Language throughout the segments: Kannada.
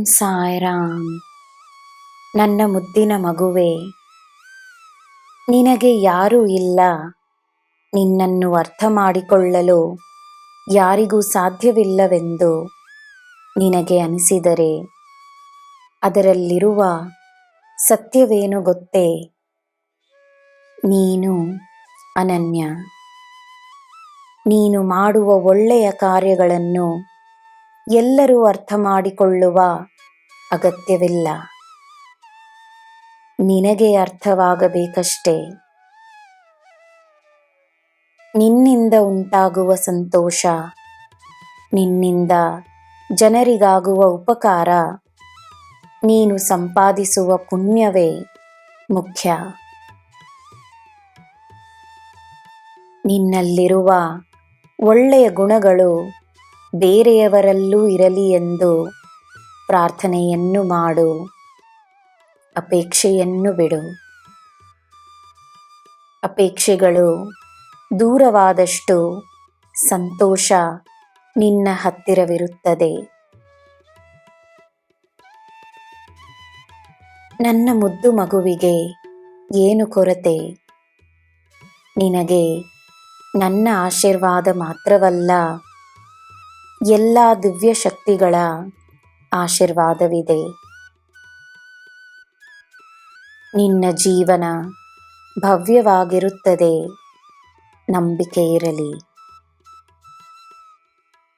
ಸಾಯಿರಾಮ್. ನನ್ನ ಮುದ್ದಿನ ಮಗುವೆ, ನಿನಗೆ ಯಾರೂ ಇಲ್ಲ, ನಿನ್ನನ್ನು ಅರ್ಥ ಮಾಡಿಕೊಳ್ಳಲು ಯಾರಿಗೂ ಸಾಧ್ಯವಿಲ್ಲವೆಂದು ನಿನಗೆ ಅನಿಸಿದರೆ ಅದರಲ್ಲಿರುವ ಸತ್ಯವೇನು ಗೊತ್ತೇ? ನೀನು ಅನನ್ಯ. ನೀನು ಮಾಡುವ ಒಳ್ಳೆಯ ಕಾರ್ಯಗಳನ್ನು ಎಲ್ಲರೂ ಅರ್ಥ ಮಾಡಿಕೊಳ್ಳುವ ಅಗತ್ಯವಿಲ್ಲ. ನಿನಗೆ ಅರ್ಥವಾಗಬೇಕಷ್ಟೇ. ನಿನ್ನಿಂದ ಉಂಟಾಗುವ ಸಂತೋಷ, ನಿನ್ನಿಂದ ಜನರಿಗಾಗುವ ಉಪಕಾರ, ನೀನು ಸಂಪಾದಿಸುವ ಪುಣ್ಯವೇ ಮುಖ್ಯ. ನಿನ್ನಲ್ಲಿರುವ ಒಳ್ಳೆಯ ಗುಣಗಳು ಬೇರೆಯವರಲ್ಲೂ ಇರಲಿ ಎಂದು ಪ್ರಾರ್ಥನೆಯನ್ನು ಮಾಡು. ಅಪೇಕ್ಷೆಯನ್ನು ಬಿಡು. ಅಪೇಕ್ಷೆಗಳು ದೂರವಾದಷ್ಟು ಸಂತೋಷ ನಿನ್ನ ಹತ್ತಿರವಿರುತ್ತದೆ. ನನ್ನ ಮುದ್ದು ಮಗುವಿಗೆ ಏನು ಕೊರತೆ? ನಿನಗೆ ನನ್ನ ಆಶೀರ್ವಾದ ಮಾತ್ರವಲ್ಲ, ಎಲ್ಲ ದಿವ್ಯ ಶಕ್ತಿಗಳ ಆಶೀರ್ವಾದವಿದೆ. ನಿನ್ನ ಜೀವನ ಭವ್ಯವಾಗಿರುತ್ತದೆ, ನಂಬಿಕೆ ಇರಲಿ.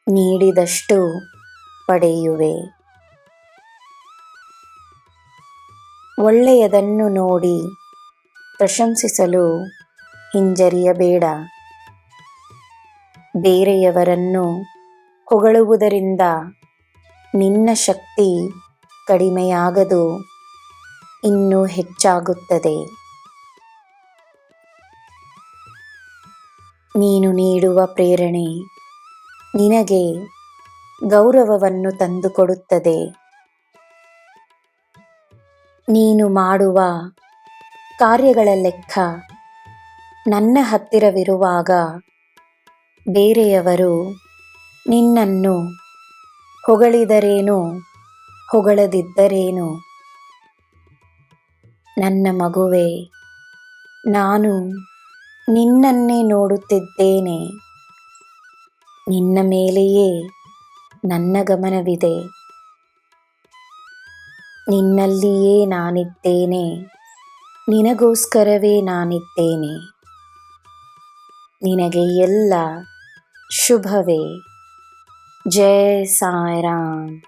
ನೀಡಿದಷ್ಟು ಪಡೆಯುವೆ. ಒಳ್ಳೆಯದನ್ನು ನೋಡಿ ಪ್ರಶಂಸಿಸಲು ಹಿಂಜರಿಯಬೇಡ. ಬೇರೆಯವರನ್ನು ಹೊಗಳುವುದರಿಂದ ನಿನ್ನ ಶಕ್ತಿ ಕಡಿಮೆಯಾಗದು, ಇನ್ನೂ ಹೆಚ್ಚಾಗುತ್ತದೆ. ನೀನು ನೀಡುವ ಪ್ರೇರಣೆ ನಿನಗೆ ಗೌರವವನ್ನು ತಂದುಕೊಡುತ್ತದೆ. ನೀನು ಮಾಡುವ ಕಾರ್ಯಗಳ ಲೆಕ್ಕ ನನ್ನ ಹತ್ತಿರವಿರುವಾಗ ಬೇರೆಯವರು ನಿನ್ನನ್ನು ಹೊಗಳಿದರೇನು, ಹೊಗಳದಿದ್ದರೇನು? ನನ್ನ ಮಗುವೆ, ನಾನು ನಿನ್ನನ್ನೇ ನೋಡುತ್ತಿದ್ದೇನೆ. ನಿನ್ನ ಮೇಲೆಯೇ ನನ್ನ ಗಮನವಿದೆ. ನಿನ್ನಲ್ಲಿಯೇ ನಾನಿದ್ದೇನೆ, ನಿನಗೋಸ್ಕರವೇ ನಾನಿದ್ದೇನೆ. ನಿನಗೆ ಎಲ್ಲ ಶುಭವೇ. ಜೈ ಸಾಯಿರಾಮ್.